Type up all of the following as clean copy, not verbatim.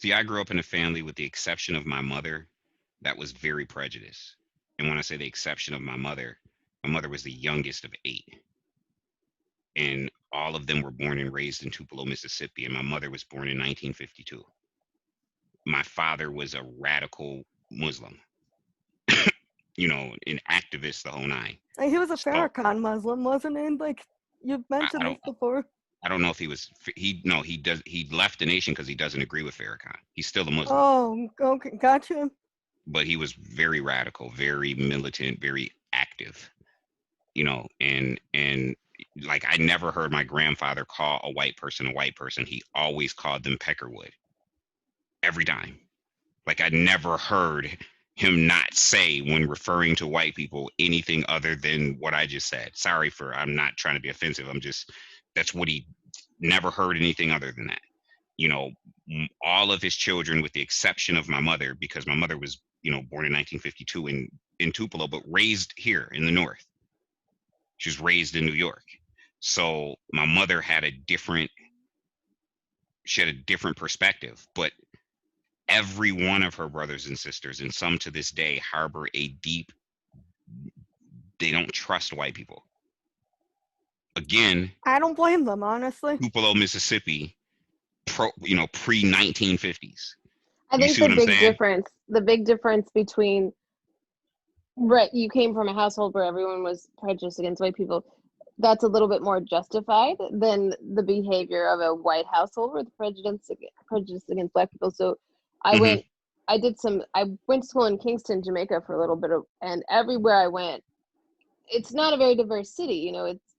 See, I grew up in a family, with the exception of my mother, that was very prejudiced. And when I say the exception of my mother was the youngest of eight, and all of them were born and raised in Tupelo, Mississippi, and my mother was born in 1952. My father was a radical Muslim, an activist, the whole nine. Like, he was a So Farrakhan Muslim, wasn't he? Like, you've I mentioned don't this before. I don't know if he was he no he does he left the nation because he doesn't agree with Farrakhan. He's still a Muslim, Oh, okay, gotcha. but he was very radical, very militant, very active. And like, I never heard my grandfather call a white person a white person. He always called them Peckerwood every time. Like, I never heard him not say, when referring to white people, anything other than what I just said. Sorry for, I'm not trying to be offensive. That's what he never heard, anything other than that. All of his children, with the exception of my mother, because my mother was, born in 1952 in Tupelo, but raised here in the North. She was raised in New York. So my mother had a different perspective, but every one of her brothers and sisters, and some to this day, harbor a deep, they don't trust white people. Again, I don't blame them, honestly. Tupelo, Mississippi, pre 1950s. I You think see what I'm saying? the big difference between, right, you came from a household where everyone was prejudiced against white people. That's a little bit more justified than the behavior of a white household where the prejudice against black people. So I Mm-hmm. went, I went to school in Kingston, Jamaica for a little bit and everywhere I went, it's not a very diverse city. It's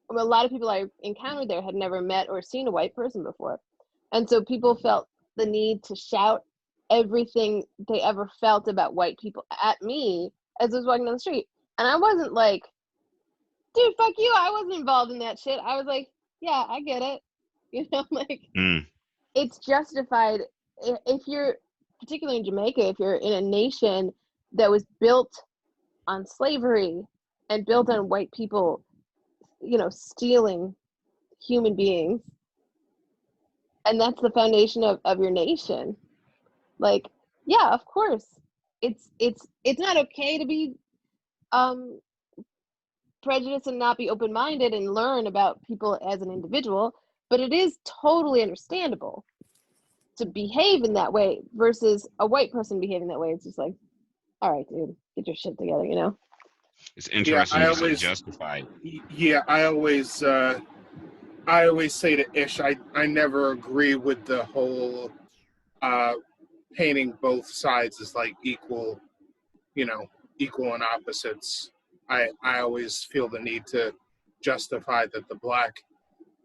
a lot of people I encountered there had never met or seen a white person before. And so people felt the need to shout everything they ever felt about white people at me as I was walking down the street. And I wasn't like, dude, fuck you. I wasn't involved in that shit. I was like, yeah, I get it. Like, Mm. it's justified if you're, particularly in Jamaica, if you're in a nation that was built on slavery and built on white people, stealing human beings. And that's the foundation of your nation. Like, yeah, of course. It's not okay to be prejudiced and not be open-minded and learn about people as an individual, but it is totally understandable to behave in that way versus a white person behaving that way. It's just like, all right, dude, get your shit together, It's Yeah, interesting you said justified. I always say to Ish, I never agree with the whole painting both sides as like equal and opposites. I always feel the need to justify that the black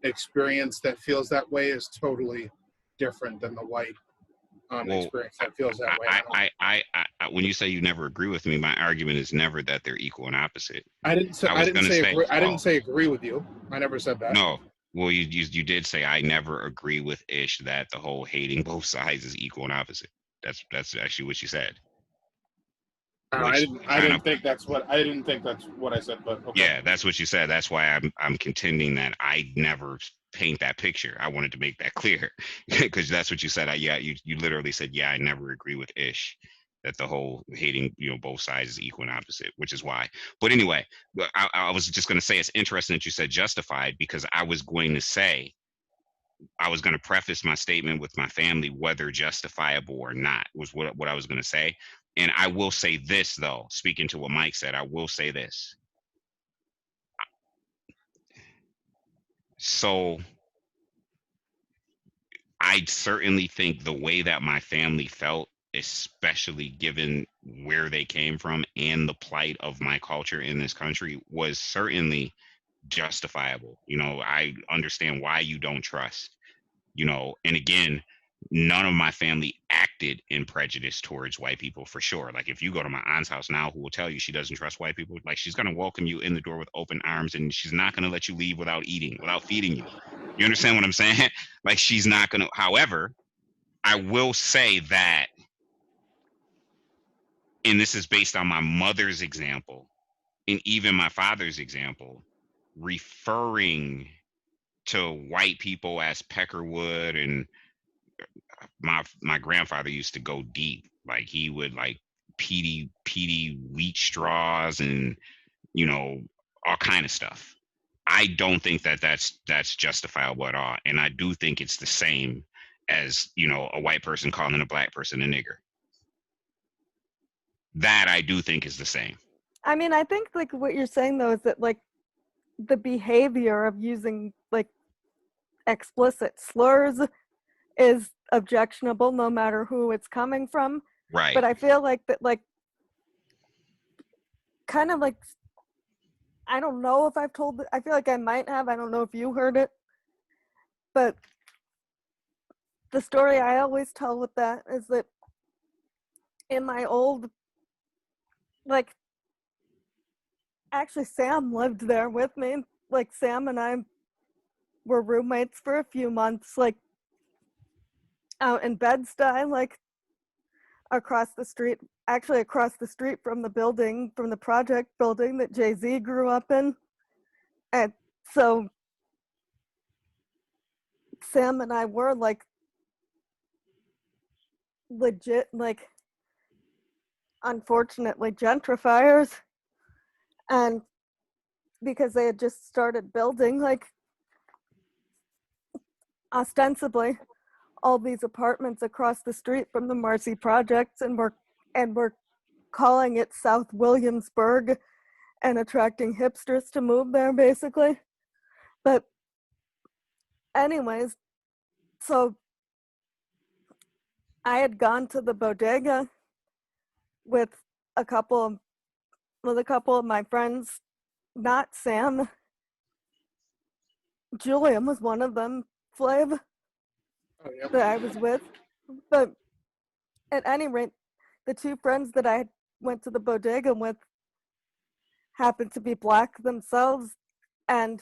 experience that feels that way is totally different than the white Well, experience that feels that way. when you say you never agree with me, my argument is never that they're equal and opposite. I didn't say agree. I didn't say agree with you. I never said that. No. Well, you did say, I never agree with Ish that the whole hating both sides is equal and opposite. That's actually what you said. I didn't think that's what I said, but okay. Yeah, that's what you said. That's why I'm contending that I never paint that picture. I wanted to make that clear because that's what you said. You literally said, yeah, I never agree with Ish that the whole hating both sides is equal and opposite, which is why. But anyway, I was just going to say, it's interesting that you said justified, because I was going to preface my statement with my family, whether justifiable or not, was what I was going to say. And I will say this, though, speaking to what Mike said, I will say this. So I certainly think the way that my family felt, especially given where they came from and the plight of my culture in this country, was certainly justifiable. I understand why you don't trust, and again, none of my family acted in prejudice towards white people, for sure. Like, if you go to my aunt's house now, who will tell you she doesn't trust white people, like, she's going to welcome you in the door with open arms, and she's not going to let you leave without feeding you. You understand what I'm saying? Like, she's not going to. However, I will say that, and this is based on my mother's example and even my father's example, referring to white people as Peckerwood and my grandfather used to go deep. Like he would like peaty wheat straws and all kind of stuff. I don't think that that's justifiable at all, and I do think it's the same as a white person calling a black person a nigger. That I do think is the same. I mean, I think like what you're saying though is that like the behavior of using like explicit slurs is objectionable no matter who it's coming from. Right. But I feel like that like kind of like I don't know if I've told it. I feel like I might have. I don't know if you heard it. But the story I always tell with that is that in my old, like, actually Sam lived there with me. Like Sam and I were roommates for a few months, like out in Bed-Stuy, like across the street from the building, from the project building that Jay-Z grew up in. And so Sam and I were like legit, like, unfortunately gentrifiers. And because they had just started building, like, ostensibly all these apartments across the street from the Marcy projects, and we're calling it South Williamsburg and attracting hipsters to move there, basically. But anyways, so I had gone to the bodega with a couple of my friends, not Sam. Julian was one of them, Flav, Oh, yeah. that I was with. But at any rate, the two friends that I went to the bodega with happened to be black themselves, and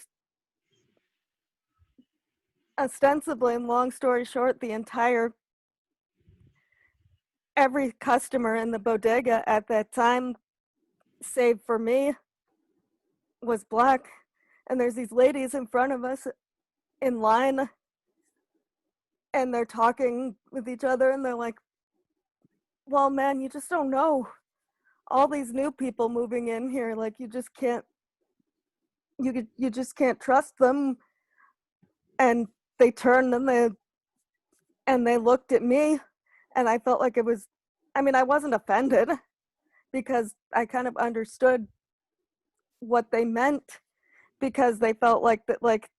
ostensibly, and long story short, every customer in the bodega at that time, save for me, was black. And there's these ladies in front of us in line, and they're talking with each other, and they're like, well, man, you just don't know. All these new people moving in here, like, you just can't trust them. And they turned and they looked at me, and I felt like I wasn't offended because I kind of understood what they meant, because they felt like that, like,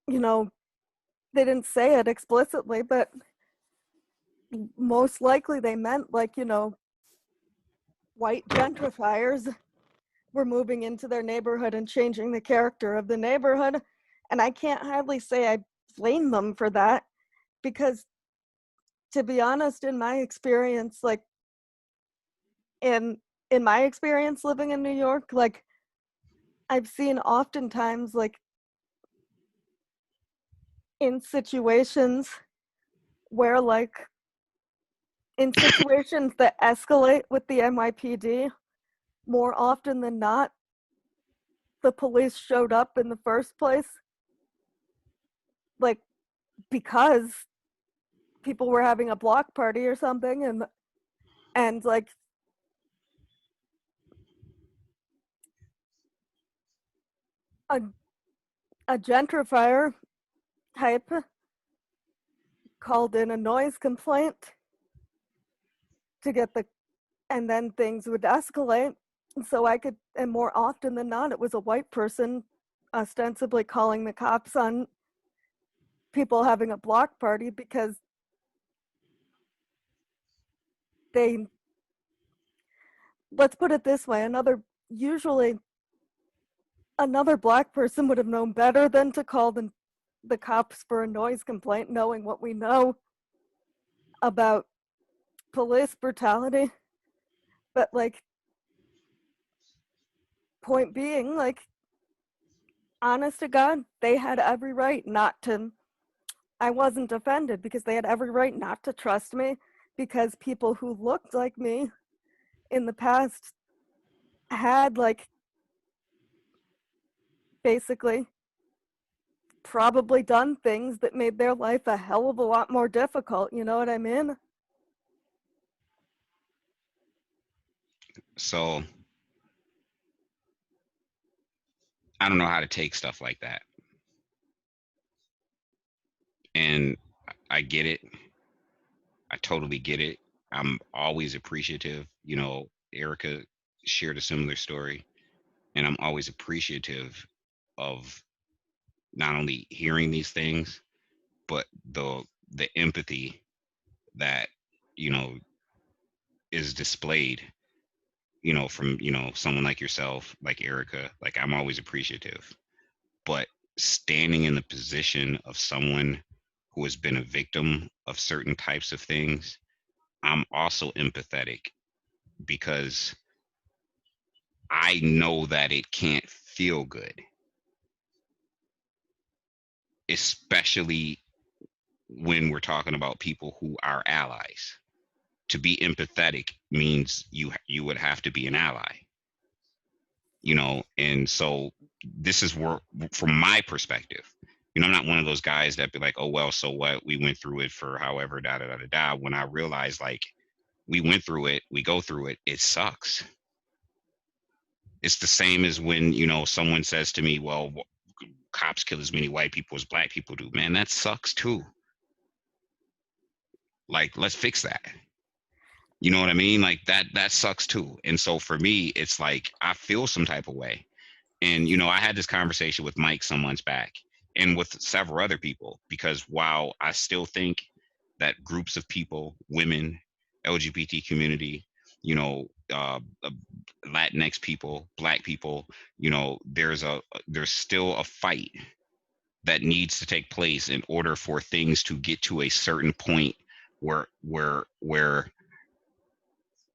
they didn't say it explicitly, but most likely they meant, like, white gentrifiers were moving into their neighborhood and changing the character of the neighborhood. And I can't hardly say I blame them for that, because to be honest, in my experience, like in my experience living in New York, like, I've seen oftentimes, like, in situations where, like, in situations that escalate with the NYPD, more often than not, the police showed up in the first place, like, because people were having a block party or something, and like, a gentrifier type called in a noise complaint to get and then things would escalate. So and more often than not, it was a white person ostensibly calling the cops on people having a block party, because let's put it this way, usually another black person would have known better than to call the cops for a noise complaint, knowing what we know about police brutality. But, like, point being, like, honest to God, they had every right not to. I wasn't offended because they had every right not to trust me, because people who looked like me in the past had, like, basically probably done things that made their life a hell of a lot more difficult. You know what I mean? So I don't know how to take stuff like that. And I get it. I totally get it. I'm always appreciative. You know, Erica shared a similar story, and I'm always appreciative of not only hearing these things, but the empathy that, you know, is displayed, you know, from, you know, someone like yourself, like Erica. Like, I'm always appreciative. But standing in the position of someone who has been a victim of certain types of things, I'm also empathetic, because I know that it can't feel good, especially when we're talking about people who are allies. To be empathetic means you would have to be an ally, you know. And so this is where, from my perspective, you know, I'm not one of those guys that be like, oh well, so what, we went through it for however da da da da da. When I realize, like, we went through it, we go through it, it sucks. It's the same as when, you know, someone says to me, well, cops kill as many white people as black people do. Man, that sucks too. Like, let's fix that. You know what I mean? Like, that sucks too. And so for me, it's like I feel some type of way. And, you know, I had this conversation with Mike some months back, and with several other people, because while I still think that groups of people, women, LGBT community, you know, Latinx people, black people, you know, there's still a fight that needs to take place in order for things to get to a certain point where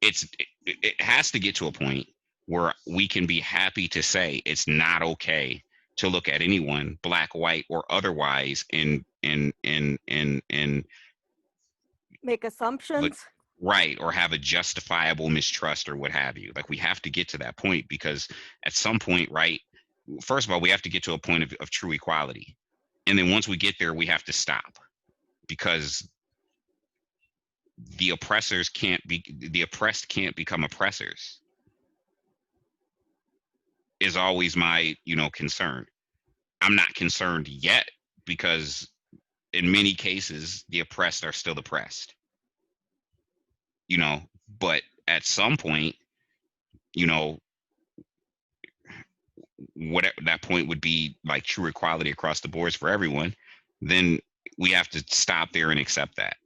it has to get to a point where we can be happy to say it's not okay to look at anyone, black, white, or otherwise, and Make like, assumptions. right, or have a justifiable mistrust or what have you. Like, we have to get to that point, because at some point, right, first of all, we have to get to a point of true equality. And then once we get there, we have to stop, because the oppressed can't become oppressors, is always my, you know, concern. I'm not concerned yet, because in many cases the oppressed are still oppressed, you know. But at some point, you know, what that point would be, like true equality across the boards for everyone, then we have to stop there and accept that.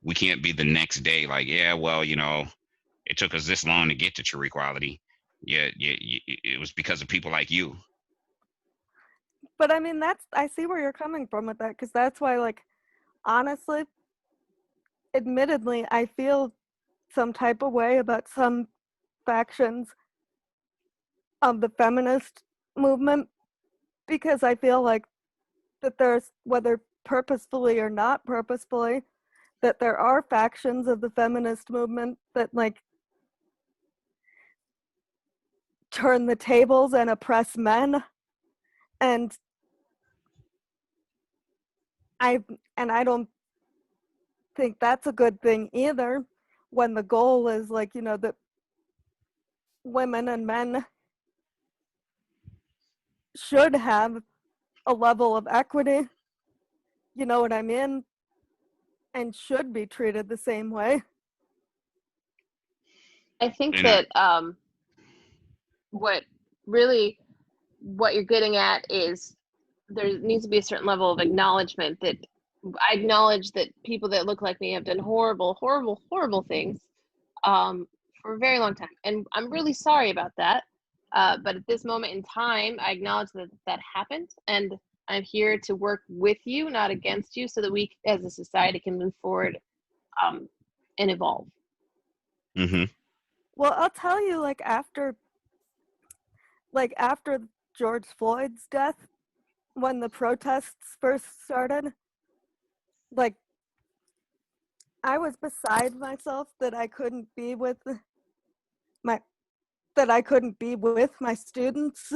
We can't be the next day like, yeah, well, you know, it took us this long to get to true equality. Yeah, it was because of people like you. But I mean, I see where you're coming from with that, because that's why, like, honestly, admittedly, I feel some type of way about some factions of the feminist movement, because I feel like that there's, whether purposefully or not purposefully, that there are factions of the feminist movement that, like, turn the tables and oppress men. And I don't think that's a good thing either, when the goal is, like, you know, that women and men should have a level of equity, you know what I mean, and should be treated the same way. I think And that what really what you're getting at is there needs to be a certain level of acknowledgement that I acknowledge that people that look like me have done horrible, horrible, horrible things for a very long time, and I'm really sorry about that. But at this moment in time, I acknowledge that that happened, and I'm here to work with you, not against you, so that we, as a society, can move forward and evolve. mm-hmm. Well, I'll tell you, after George Floyd's death, when the protests first started, like, I was beside myself that I couldn't be with my students,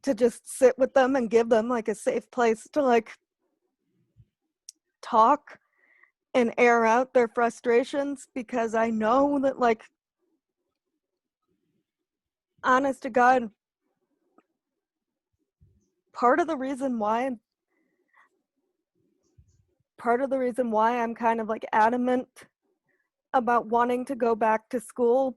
to just sit with them and give them like a safe place to like talk and air out their frustrations, because I know that, like, honest to God, part of the reason why I'm kind of like adamant about wanting to go back to school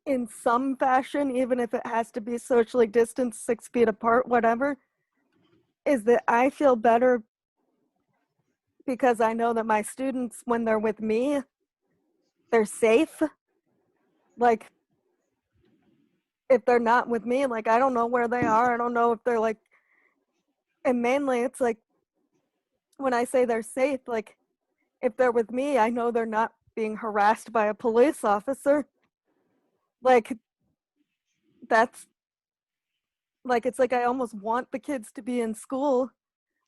in some fashion, even if it has to be socially distanced, 6 feet apart, whatever, is that I feel better because I know that my students, when they're with me, they're safe. Like, if they're not with me, like, I don't know where they are. I don't know if they're like, and mainly it's like, when I say they're safe, like, if they're with me, I know they're not being harassed by a police officer. Like, that's like, it's like I almost want the kids to be in school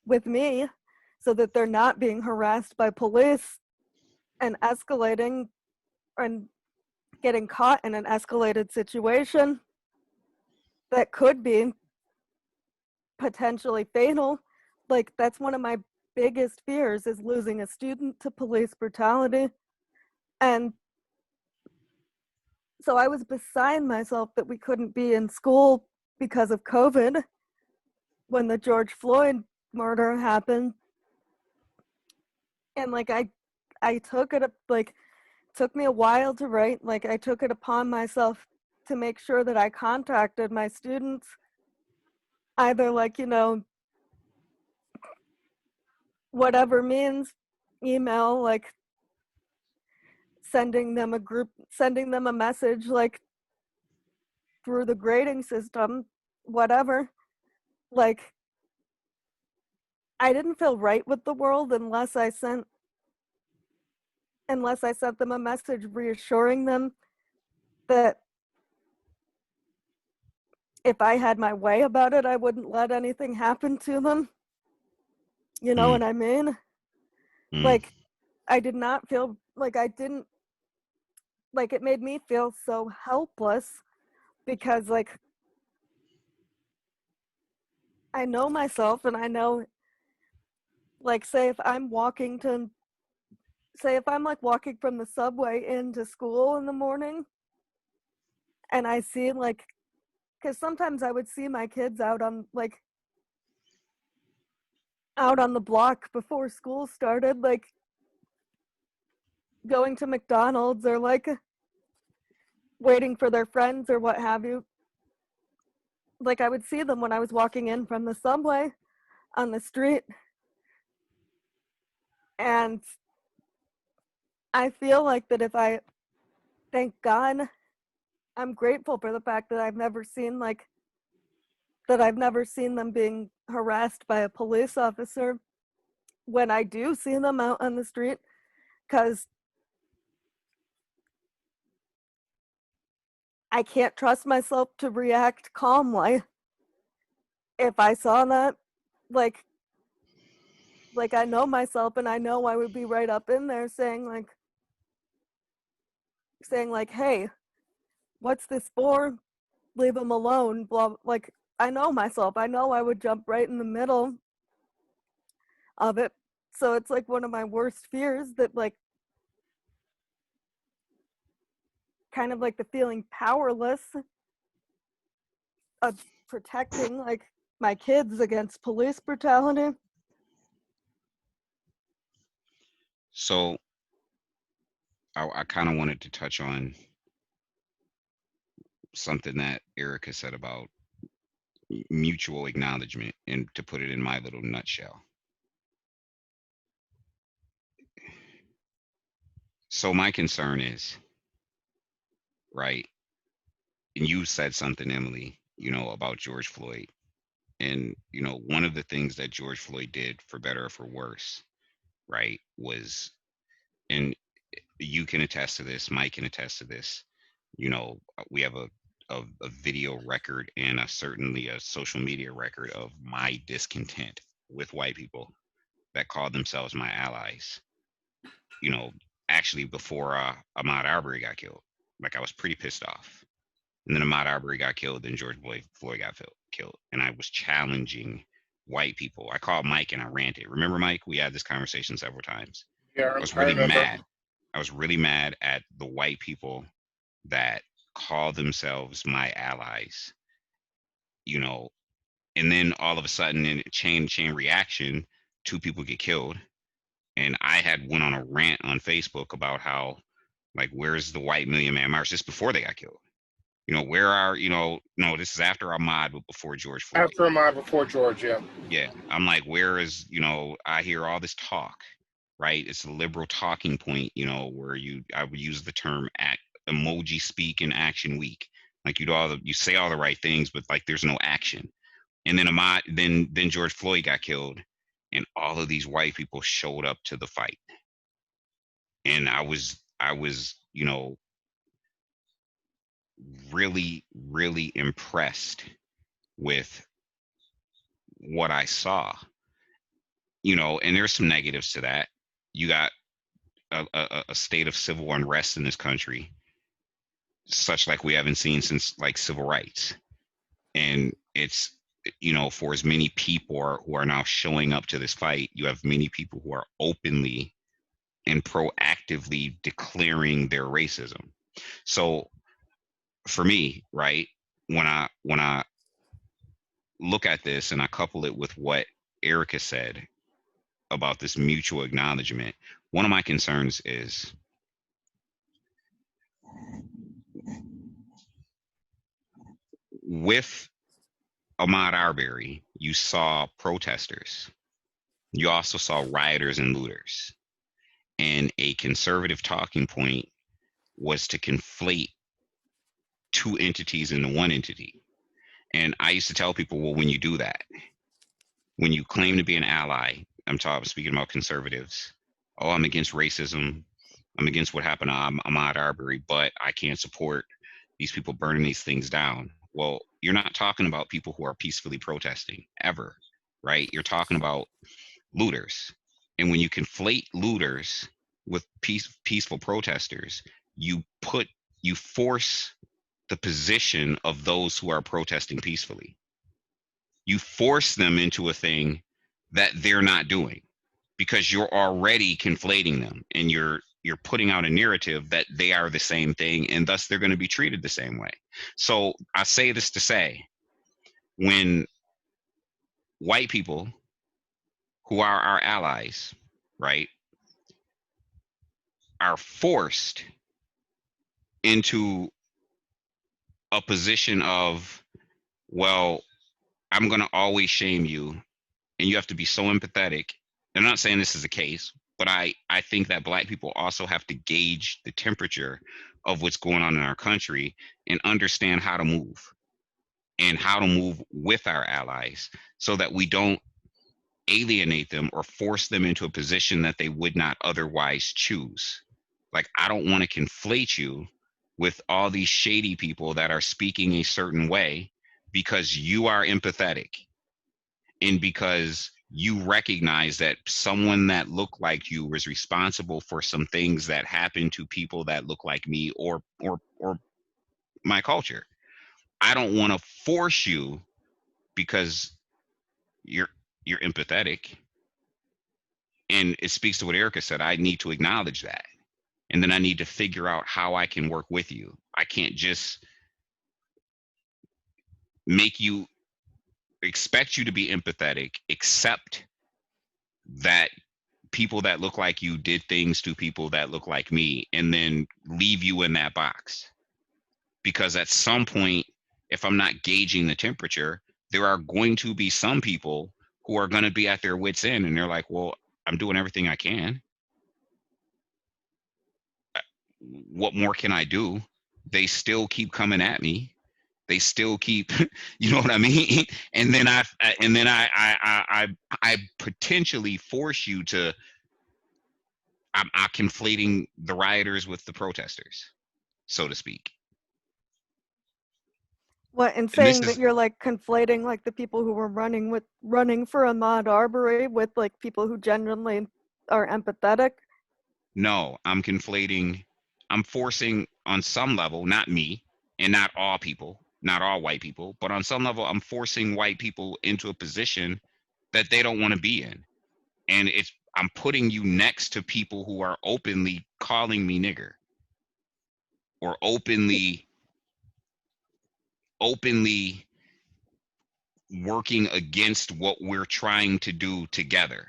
with me so that they're not being harassed by police and escalating and getting caught in an escalated situation that could be potentially fatal. Like, that's one of my biggest fears, is losing a student to police brutality. And so I was beside myself that we couldn't be in school because of COVID when the George Floyd murder happened. And like, I took it, like, took me a while to write. Like, I took it upon myself to make sure that I contacted my students, either, like, whatever means, email, like sending them a message, like through the grading system, whatever. Like, I didn't feel right with the world unless I sent them a message reassuring them that if I had my way about it, I wouldn't let anything happen to them. You know Mm, what I mean? mm, Like, I did not feel like I didn't, like, it made me feel so helpless because, like, I know myself and I know, like, say if I'm like walking from the subway into school in the morning and I see, like, because sometimes I would see my kids out on the block before school started, like going to McDonald's or like waiting for their friends or what have you. Like, I would see them when I was walking in from the subway on the street. And I feel like that thank God, I'm grateful for the fact that I've never seen them being harassed by a police officer when I do see them out on the street, because I can't trust myself to react calmly if I saw that. Like, I know myself and I know I would be right up in there saying like, hey, what's this for? Leave them alone. Blah. Like, I know myself. I know I would jump right in the middle of it. So it's like one of my worst fears, that like, kind of like the feeling powerless of protecting like my kids against police brutality. so I kind of wanted to touch on something that Erica said about mutual acknowledgement, and to put it in my little nutshell. So my concern is, right, and you said something, Emily, about George Floyd. And, one of the things that George Floyd did, for better or for worse, right, was, and you can attest to this, Mike can attest to this, we have a video record and certainly a social media record of my discontent with white people that called themselves my allies, you know, actually before Ahmaud Arbery got killed. Like, I was pretty pissed off, And then Ahmaud Arbery got killed. Then George Floyd got killed. And I was challenging white people. I called Mike and I ranted. Remember, Mike? We had this conversation several times. Yeah, I was I really remember. mad. I was really mad at the white people that call themselves my allies, you know, and then all of a sudden in chain reaction, two people get killed. And I had went on a rant on Facebook about how, like, where's the white Million Man March just before they got killed? You know, where are, you know, no, this is after Ahmaud, but before George Floyd. After Ahmaud, before George, yeah. Yeah. I'm like, where is, you know, I hear all this talk, right? It's a liberal talking point, you know, where I would use the term emoji speak and action weak. Like you say all the right things, but like there's no action. And then then George Floyd got killed, and all of these white people showed up to the fight. And I was, you know, really, really impressed with what I saw. You know, and there's some negatives to that. You got a state of civil unrest in this country, such like we haven't seen since like civil rights. And it's, you know, for as many people who are now showing up to this fight, you have many people who are openly and proactively declaring their racism. So for me, right, when I look at this and I couple it with what Erica said about this mutual acknowledgement, one of my concerns is with Ahmaud Arbery, you saw protesters. You also saw rioters and looters. And a conservative talking point was to conflate two entities into one entity. And I used to tell people, well, when you do that, when you claim to be an ally, I'm speaking about conservatives. Oh, I'm against racism. I'm against what happened to Ahmaud Arbery, but I can't support these people burning these things down. Well, you're not talking about people who are peacefully protesting ever, right? You're talking about looters. And when you conflate looters with peaceful protesters, you force the position of those who are protesting peacefully. You force them into a thing that they're not doing because you're already conflating them, and you're putting out a narrative that they are the same thing, and thus they're going to be treated the same way. So I say this to say, when white people who are our allies, right, are forced into a position of, well, I'm going to always shame you, and you have to be so empathetic. I'm not saying this is the case, but I think that black people also have to gauge the temperature of what's going on in our country and understand how to move and how to move with our allies so that we don't alienate them or force them into a position that they would not otherwise choose. Like, I don't want to conflate you with all these shady people that are speaking a certain way because you are empathetic and because you recognize that someone that looked like you was responsible for some things that happened to people that look like me or my culture. I don't want to force you because you're empathetic. And it speaks to what Erica said. I need to acknowledge that. And then I need to figure out how I can work with you. I can't just expect you to be empathetic, accept that people that look like you did things to people that look like me, and then leave you in that box. Because at some point, if I'm not gauging the temperature, there are going to be some people who are going to be at their wits' end, and they're like, well, I'm doing everything I can. What more can I do? They still keep coming at me. They still keep, you know what I mean? And then I potentially force you to. I'm conflating the rioters with the protesters, so to speak. What, in And this saying that is you're like conflating like the people who were running for Ahmaud Arbery with like people who genuinely are empathetic? no, I'm conflating. I'm forcing on some level, not me. and not all people, not all white people, but on some level, I'm forcing white people into a position that they don't want to be in. And I'm putting you next to people who are openly calling me nigger, or openly working against what we're trying to do together.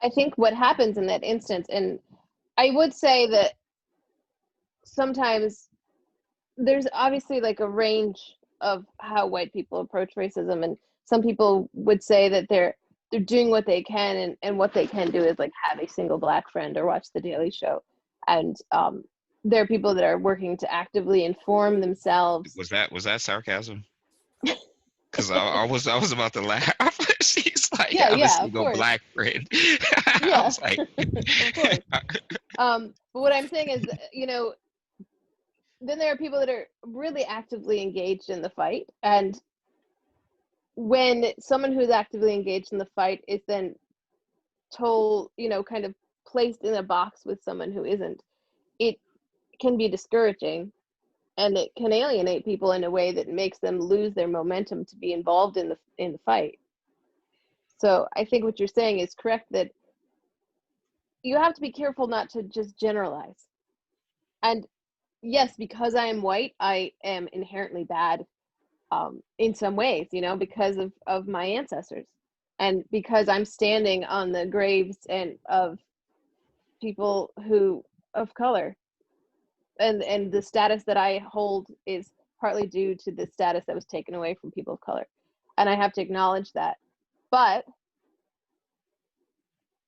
I think what happens in that instance, and I would say that sometimes there's obviously like a range of how white people approach racism, and some people would say that they're doing what they can, and what they can do is like have a single black friend or watch the Daily Show, and there are people that are working to actively inform themselves. Was that sarcasm? Because I was about to laugh. She's like, Yeah, I'm a yeah, of single course. black friend. I Yeah, was like, of course. But what I'm saying is, you know, then there are people that are really actively engaged in the fight, and when someone who's actively engaged in the fight is then told, you know, kind of placed in a box with someone who isn't, it can be discouraging, and it can alienate people in a way that makes them lose their momentum to be involved in the fight. So I think what you're saying is correct, that you have to be careful not to just generalize. And yes, because I am white, I am inherently bad in some ways, you know, because of my ancestors, and because I'm standing on the graves and of people who of color, and the status that I hold is partly due to the status that was taken away from people of color, and I have to acknowledge that. But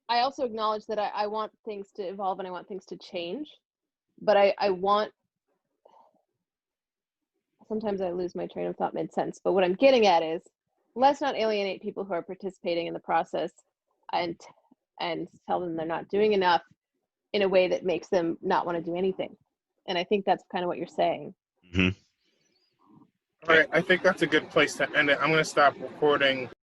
I also acknowledge that I want things to evolve and I want things to change, but I want, sometimes I lose my train of thought mid-sentence, but what I'm getting at is, let's not alienate people who are participating in the process, and tell them they're not doing enough in a way that makes them not want to do anything. And I think that's kind of what you're saying. mm-hmm. All right, I think that's a good place to end it. I'm going to stop recording.